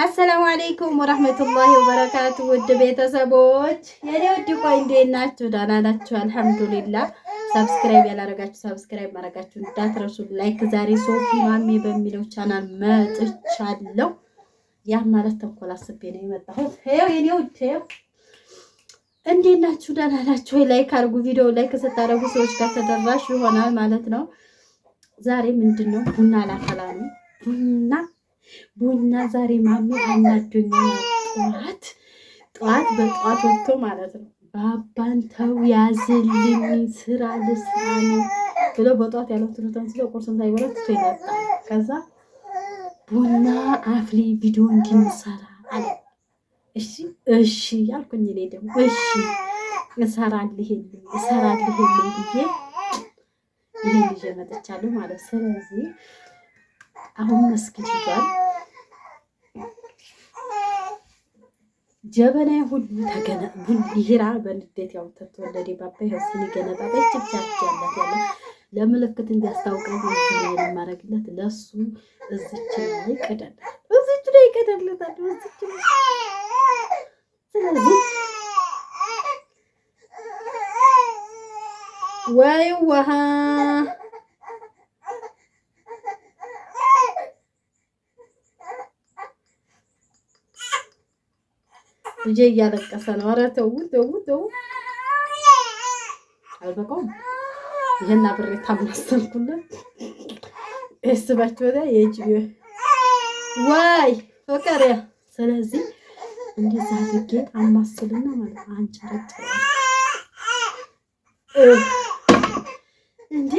አሰላሙ አለይኩም ወራህመቱላሂ ወበረካቱ። ውድ ቤተሰቦች የኔ ውድ ቆይ እንዴት ናችሁ? ደህና ናችሁ? አልሐምዱሊላህ። ሰብስክራይብ ያላረጋችሁ ሰብስክራይብ ማድረጋችሁ እንዳትረሱ። ላይክ ዛሬ ሶፊ ማሜ በሚለው ቻናል መጥቻለሁ። ያ ማለት ተንኮል አስቤ ነው የመጣሁት። ይኸው የኔ ውድ እንዴት ናችሁ? ደህና ናችሁ ወይ? ላይክ አድርጉ። ቪዲዮ ላይክ ስታደርጉ ሰዎች ጋር ተደራሽ ይሆናል ማለት ነው። ዛሬ ምንድነው ቡና ላፈላ ነው። ቡና ዛሬ ማሜ አናዶኛል። ጠዋት በጠዋት ወጥቶ ማለት ነው ባባን ተው ያዝልኝ ስራ ልስራ ነው ብሎ በጠዋት ያለው ትሩታን ስለ ቁርስም ሳይበላ ትቶ ይመጣ። ከዛ ቡና አፍሊ ቪዲዮ እንድንሰራ አለ። እሺ ያልኩኝ እኔ ደግሞ እሺ እሰራልህልኝ ብዬ ይሄን ይዤ መጥቻለሁ ማለት። ስለዚህ አሁን መስጊድ ሄዷል። ጀበና ሁሉ ተገነ ይሄራ በንዴት ያው ተወለደ ባባ ይሄን ገነጣጣች ጭብጫች ያላት ያለ ለምልክት እንዲያስታውቀው ነው ማረግለት ለሱ እዚች ላይ ቀደለታል። ስለዚህ ወይ ውሃ ልጄ እያለቀሰ ነው። ኧረ ተው አልበቃውም። ይሄን አብሬ ታማስተልኩለት እስባቸው ላይ የጂቢ ወይ ፍቅር። ስለዚህ እንደዛ አድርጌ አማስልና ማለት አንጨረጭ እንዴ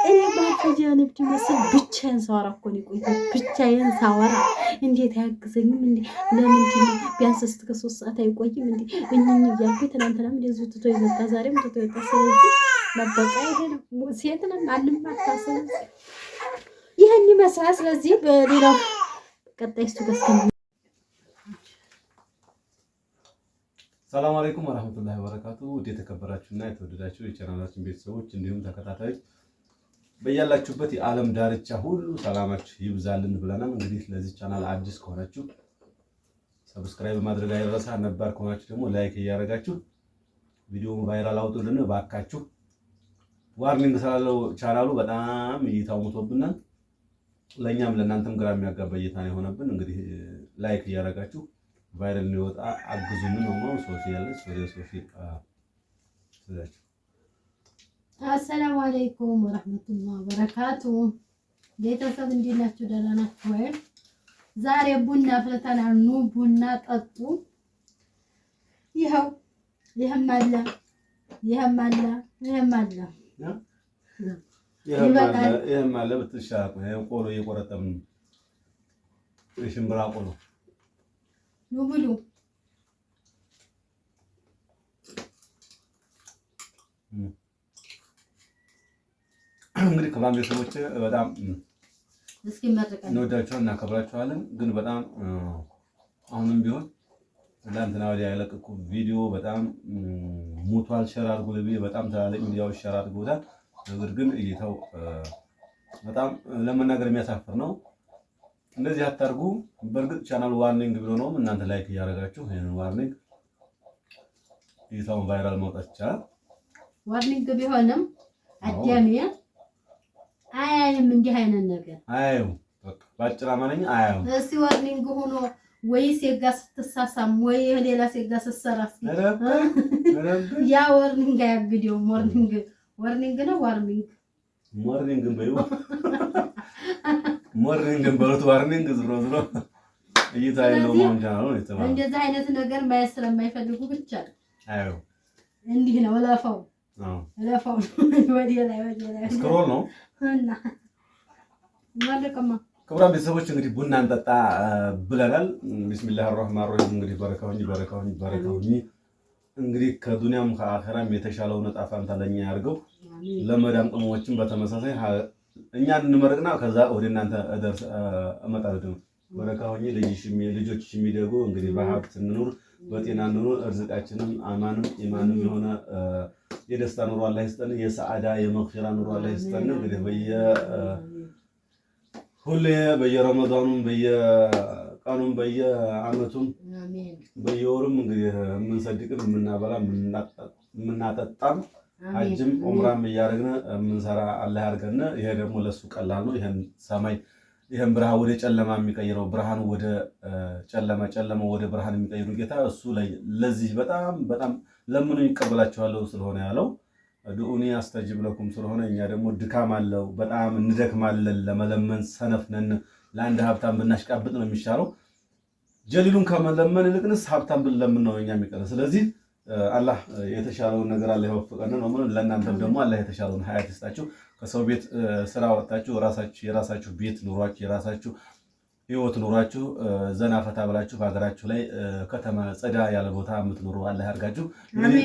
እኔ ባፈጃ ንብድ መስል ብቻዬን ሳወራ እኮ ነው ቆይቶ ብቻዬን ሳወራ እንዴት አያግዘኝም እንዴ? ለምንድን ነው ቢያንስ እስከ 3 ሰዓት አይቆይም እንዴ? እኝኝ እያልኩ ትናንትናም እንደዚሁ ትቶ ይመጣ ዛሬም ትቶ ይመጣ። ስለዚህ መበቃ ይሄ ነው። ሴት ነን አንማታሰብ ይሄን ይመስላል። ስለዚህ በሌላው ቀጣይ እሱ ገስከም ሰላም አለይኩም ወራህመቱላሂ ወበረካቱ። ውድ የተከበራችሁና የተወደዳችሁ የቻናላችን ቤተሰቦች እንዲሁም ተከታታዮች በያላችሁበት የዓለም ዳርቻ ሁሉ ሰላማችሁ ይብዛልን ብለናል። እንግዲህ ለዚህ ቻናል አዲስ ከሆናችሁ ሰብስክራይብ ማድረግ አይረሳ፣ ነባር ከሆናችሁ ደግሞ ላይክ እያደረጋችሁ ቪዲዮውን ቫይራል አውጡልን ባካችሁ። ዋርኒንግ ስላለው ቻናሉ በጣም እይታው ሞቶብናል። ለኛም ለእናንተም ግራ የሚያጋባ እይታ ነው የሆነብን። እንግዲህ ላይክ እያደረጋችሁ ቫይራል እንዲወጣ አግዙን ነው። ሶፊ ያለች ወደ ሶፊ ስለዚህ አሰላሙ አለይኩም ወራህመቱላሂ ወበረካቱ። ቤተሰብ እንዴት ናችሁ? ደህና ናችሁ ወይ? ዛሬ ቡና አፍልተናል። ኑ ቡና ጠጡ። ይሄም አለ ብትሻቅ ቆሎ እየቆረጠምን የሽምብራ ቆሎ ኑ ብሉ። እንግዲህ ከባም ቤተሰቦች በጣም እስኪ መረቀን እንወዳችኋለን እናከብራችኋለን። ግን በጣም አሁንም ቢሆን ትናንትና ወዲያ ያለቀቁ ቪዲዮ በጣም ሙቷል። ሸር አድርጉ ለብዬ በጣም ታላላቅ ሚዲያዎች ሸር አድርገውታል። ነገር ግን እይታው በጣም ለመናገር የሚያሳፍር ነው። እንደዚህ አታርጉ። በእርግጥ ቻናል ዋርኒንግ ብሎ ነው እናንተ ላይክ እያደረጋችሁ ይሄንን ዋርኒንግ እይታውን ቫይራል ማውጣት ይቻላል። ዋርኒንግ ቢሆንም አዲያሚያ አያይም እንዲህ አይነት ነገር አያዩ በቃ ባጭር አማርኛ አያዩ። እስኪ ዋርኒንግ ሆኖ ወይስ የጋ ስትሳሳም ወይ ሌላ ሴጋ ስትሰራ ያ ዋርኒንግ አያግደው። ዋርኒንግ ነው ሞርኒንግ በይው ሞርኒንግ በሉት ዋርኒንግ ዝሮ እይታ ያለው ማንጃ ነው የተባለው። እንደዛ አይነት ነገር ማየት ስለማይፈልጉ ብቻ አዩ እንዲህ ነው ለፋው ወዲያ ላይ ስክሮል ነው እና ማለቀማ ክቡራን ቤተሰቦች እንግዲህ ቡና እንጠጣ ብለናል። ቢስሚላሂር ረህማኒር ረሂም። እንግዲህ በረካውኝ እንግዲህ ከዱንያም ከአኺራም የተሻለው ነጣ ፋንታ ለኛ ያርገው። ለመዳም ቅመሞችን በተመሳሳይ እኛ እንመረቅና ከዛ ወደ እናንተ እመጣለሁ። በረካውኝ ልጆች የሚደጉ እንግዲህ በሀብት እንኑር በጤና እንኑር። እርዝቃችንም አማንም ኢማንም የሆነ የደስታ ኑሮ አላህ ይስጠን፣ የሰዓዳ የመግፊራ ኑሮ አላህ ይስጠን። እንግዲህ ሁሌ በየረመዳኑም በየቀኑም በየአመቱም በየወሩም እንግዲህ የምንሰድቅም የምናበላ የምናጠጣም ሐጅም ዑምራም እያደረግን የምንሰራ አላህ ያድርገን። ይሄ ደግሞ ለሱ ቀላል ነው። ይሄን ሰማይ ይሄን ብርሃን ወደ ጨለማ የሚቀይረው ብርሃን ወደ ጨለማ ጨለማ ወደ ብርሃን የሚቀይረው ጌታ እሱ ለዚህ በጣም በጣም ለምኑ ይቀበላችኋለሁ ስለሆነ ያለው ዱኡኒ አስተጅብ ለኩም ስለሆነ እኛ ደግሞ ድካም አለው በጣም እንደክማለን። ለመለመን ሰነፍ ነን። ለአንድ ሀብታም ብናሽቃብጥ ነው የሚሻለው። ጀሊሉን ከመለመን ይልቅንስ ሀብታም ብንለምን ነው እኛ የሚቀር። ስለዚህ አላህ የተሻለውን ነገር አላህ ይወፍቀን ነው ማለት። ለእናንተም ደግሞ አላህ የተሻለውን ሀያት ይስጣችሁ። ከሰው ቤት ስራ ወጣችሁ የራሳችሁ ቤት ኑሯችሁ የራሳችሁ ህይወት ኑሯችሁ ዘና ፈታ ብላችሁ በሀገራችሁ ላይ ከተማ ጸዳ ያለ ቦታ የምትኖሩ አላህ ያርጋችሁ። እንግዲህ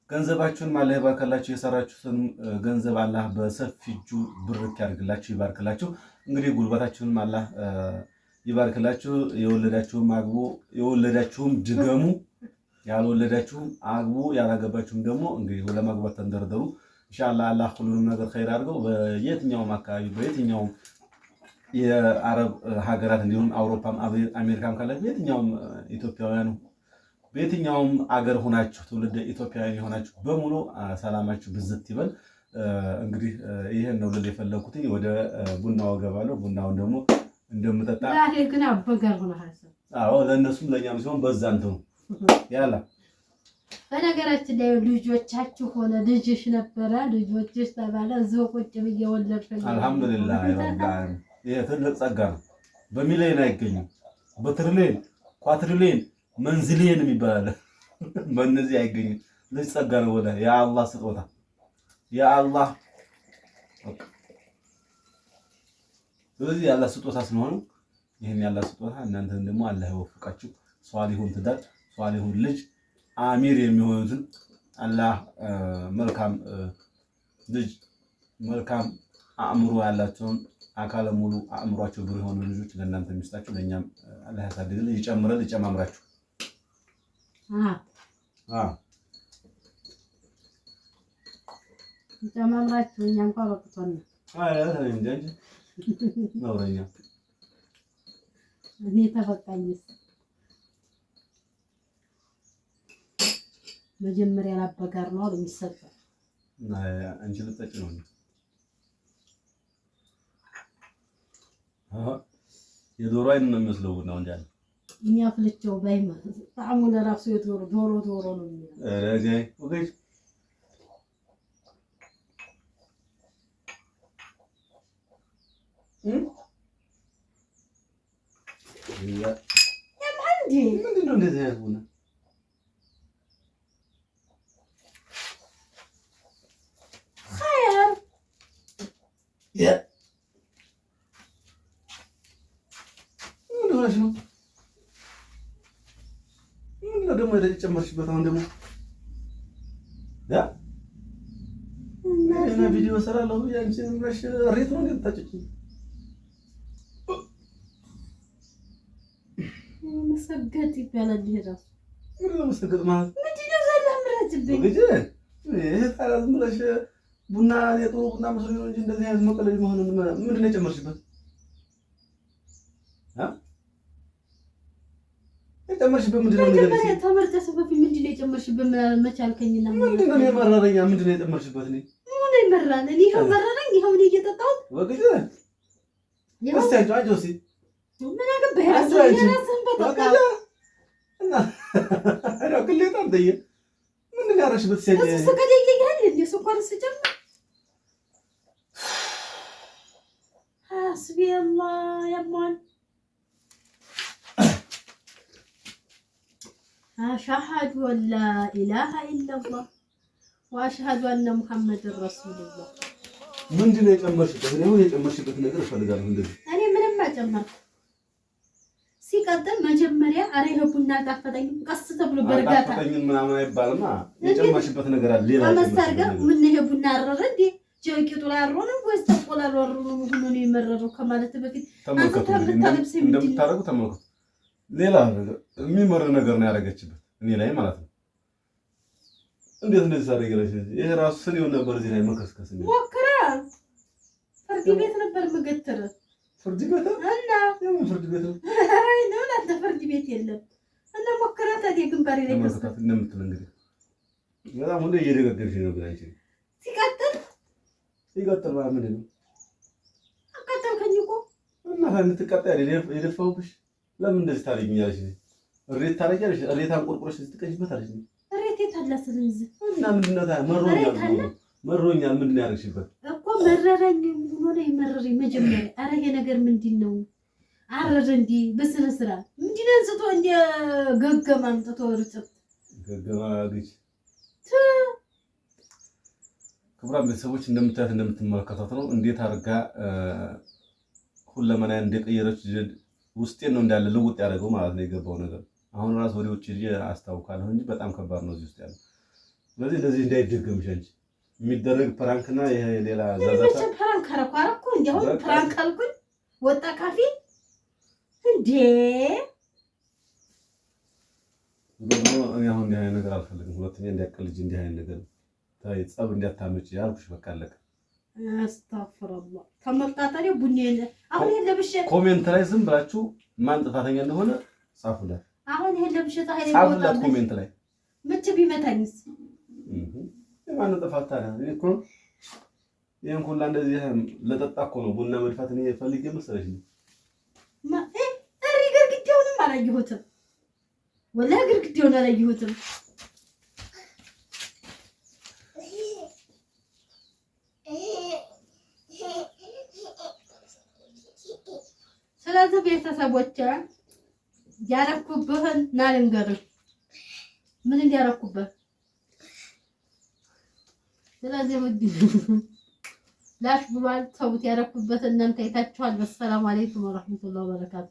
ገንዘባችሁን አላህ ይባርካላችሁ። የሰራችሁትን ገንዘብ አላህ በሰፊ እጁ ብርክ ያድርግላችሁ ይባርክላችሁ። እንግዲህ ጉልበታችሁንም አላህ ይባርክላችሁ። የወለዳችሁም አግቡ፣ የወለዳችሁም ድገሙ፣ ያልወለዳችሁም አግቡ፣ ያላገባችሁም ደግሞ እንግዲህ ለማግባት ተንደርደሩ። ኢንሻአላህ አላህ ሁሉንም ነገር ኸይር አድርገው። በየትኛውም አካባቢ በየትኛውም የአረብ ሀገራት እንዲሁም አውሮፓም አሜሪካም ካለ በየትኛውም ኢትዮጵያውያን በየትኛውም አገር ሆናችሁ ትውልደ ኢትዮጵያውያን የሆናችሁ በሙሉ ሰላማችሁ ብዝት ይበል። እንግዲህ ይሄን ነው ልል የፈለኩት። ወደ ቡናው ገባለሁ። ቡናውን ደግሞ እንደምጠጣ ግን አበጋር ሆነ ሐሰብ አዎ፣ ለእነሱም ለኛም ሲሆን በዛ እንትን ያላ በነገራችን ላይ ልጆቻችሁ ሆነ ልጅሽ ነበረ ልጆችሽ ተባለ እዚሁ ቁጭ ብዬ ወለድኩኝ። አልሐምዱሊላህ ረብላን። ይሄ ትልቅ ጸጋ ነው። በሚሊዮን አይገኝም። በትሪሊዮን ኳትሪሊዮን መንዝሊዮን የሚባል በእነዚህ አይገኝም። ልጅ ጸጋ ነው። ወላ ያ አላህ ስጦታ ያ አላህ። ስለዚህ ያላ ስጦታ ስለሆነ ይሄን ያላ ስጦታ እናንተን ደግሞ አላህ ይወፍቃችሁ። ሷሊሁን ትዳር ሷሊሁን ልጅ አሚር የሚሆኑትን አላህ መልካም ልጅ መልካም አእምሮ ያላቸውን አካለ ሙሉ አእምሯቸው ብሩ የሆኑ ልጆች ለእናንተ የሚስጣችሁ ለእኛም አላህ ያሳድግልን፣ ይጨምረን፣ ይጨማምራችሁ። ይጨማምራችሁ። እኛ እንኳን በቅቶን ነው። ነውረኛ እኔ ተፈቃኝስ መጀመሪያ ላበጋር ነው የሚሰጠው። አንቺ ልጠጭ ነው የዶሮ አይን ነው የሚመስለው ነው እንዴ? እኛ ፍልጨው ባይማ ጣዕሙ ለራሱ የዶሮ ዶሮ ነው የሚለው። ረጋይ ወገይ ምንድን ነው እንደዚህ ያልሆነ? ምንድነው ደግሞ የተጨመርሽበት? አሁን ደግሞ እና ቪዲዮ ሰራለሁ ያንቺን ምንሽ ሬት ነው እንደታጨች መሰገጥ ይባላል። ይሄዳል ምንድነው መሰገጥ ማለት? ምንድነው ዘላምራጅብኝ ወግጄ ይሄ ታላዝ ምለሽ ቡና የጥሩ ቡና መስሎ ነው እንጂ እንደዚህ አይነት መቀለድ መሆኑን ምንድነው የጨመርሽበት? የጨመርሽበት ምንድነው? መጀመሪያ ተመርተሽ በፊት ምንድነው የጨመርሽበት? መቻልከኝና ምንድነው የመረረኛ? ምንድነው የጨመርሽበት? ምን ይመራል? እኔ ይሄው መረረኝ። ይሄው እኔ እየጠጣሁት ወግጄ እስቲ አጆሲ ምን አገባህ? የራስህን በጠጣ እና አለው ክሌታ እንደየ ምን ያረሽበት ሲያየ እሱ ከደየ ይሄን እንደ ስኳር ስጨምር ሐስቢ አላህ ያማን አሽሀዱ አላ ኢላሃ ኢላላህ ወአሽሀዱ አነ ሙሐመድን ረሱሉላህ። ምንድነው የጨመርሽበት? ነው የጨመርሽበት ነገር እፈልጋለሁ። እንደዚህ እኔ ምንም አጨመርኩ። ሲቀጥል መጀመሪያ አሬ ቡና ጣፈጠኝ ቀስ ተብሎ በርጋታ ጣፈጠኝ ምናምን አይባልማ። የጨመርሽበት ነገር አለ ሌላ አመሰርጋ ምን ይሄ ቡና አረረ እንዴ ጀቂቱ ላይ አሮነ ወይስ ተቆላል ወሩኑ ምን ነው የመረረው ከማለት በፊት እንደምታረጉ ተመልከቱ። ሌላ የሚመር ነገር ነው ያደረገችበት እኔ ላይ ማለት ነው። እንዴት እንደዚህ ታደርጊያለሽ? ይሄ ራሱ ስንየው ነበር እዚህ ላይ መከስከስ ነው። ሞክራ ፍርድ ቤት ነበር የምገትር። ፍርድ ቤት እና የምን ፍርድ ቤት ነው? አይ ነው አንተ ፍርድ ቤት የለም እና ሞክራ ታዲያ ግንባሬ ላይ ከስከስ እንደምትል እንግዲህ በጣም ሁሌ እየደጋገምሽ ነው ግን አንቺ ሲቀጥል ማለት ምንድን ነው? አቃጠልከኝ እኮ እና እንድትቀጣይ የደፋሁብሽ ለምን እንደዚህ ታደርጊኛለሽ? እሬት ታደርጊያለሽ? እሬት አንቆርቁረሽ ስትቀጭበት አለሽ እሬት የታላስልኝ እና ምንድን ነው መሮኛል። ምንድን ነው ያደረግሽበት እኮ? መረረኝ ሆነ ይመረረኝ መጀመሪያ። ኧረ ይሄ ነገር ምንድን ነው? አረረ እንዲ በስነ ስርዓት ምንድን ነው አንስቶ እንደ ገገማ አምጥቶ ርጭት ገገማ ልጅ ክቡራን ቤተሰቦች እንደምታዩት እንደምትመለከቷት ነው እንዴት አድርጋ ሁለመናዬን እንደቀየረች ውስጤን ነው እንዳለ ልውጥ ያደረገው ማለት ነው የገባው ነገር። አሁን ራስ ወደ ውጭ ልጅ አስታውቃለሁ እንጂ በጣም ከባድ ነው እዚህ ውስጥ ያለው። ስለዚህ እንደዚህ እንዳይደገምሽ እንጂ የሚደረግ ፕራንክና ይሄ ሌላ ዛዛታ ፕራንክ አረኩ እንደው ፕራንክ አልኩኝ ወጣ ካፊ እንዴ አሁን ይሄ ነገር አልፈልግም። ሁለተኛ እንዲያቀልጅ እንዲህ አይነት ነገር ታይ ጸብ እንዲያታመጪ ያልኩሽ በቃ አለቀ። አስተግፍሩላህ ተመጣጣሪው ቡኒ አሁን ይሄ ለብሼ ኮሜንት ላይ ዝም ብላችሁ ማን ጥፋተኛ እንደሆነ ጻፉላት። አሁን ይሄ ለብሼ ታሄ ጻፉላት ኮሜንት ላይ ምች ቢመታኝስ ማን ጥፋታ ነው እኮ ይሄን ሁላ እንደዚህ ለጠጣ እኮ ነው ቡና መድፋት ነው ፈልጌ መሰለሽ ነው ግድግዳውንም አላየሁትም። ወላሂ ግድግዳውን አላየሁትም። ስለዚህ ቤተሰቦቼ ያረኩብህን ና ልንገርህ ምን እንዲያረኩብህ። ስለዚህ ውድ ላሽ ብሏል ተውት። ያረኩበትን እናንተ አይታችኋል። በሰላም አለይኩም ወራህመቱላሂ ወበረካቱ።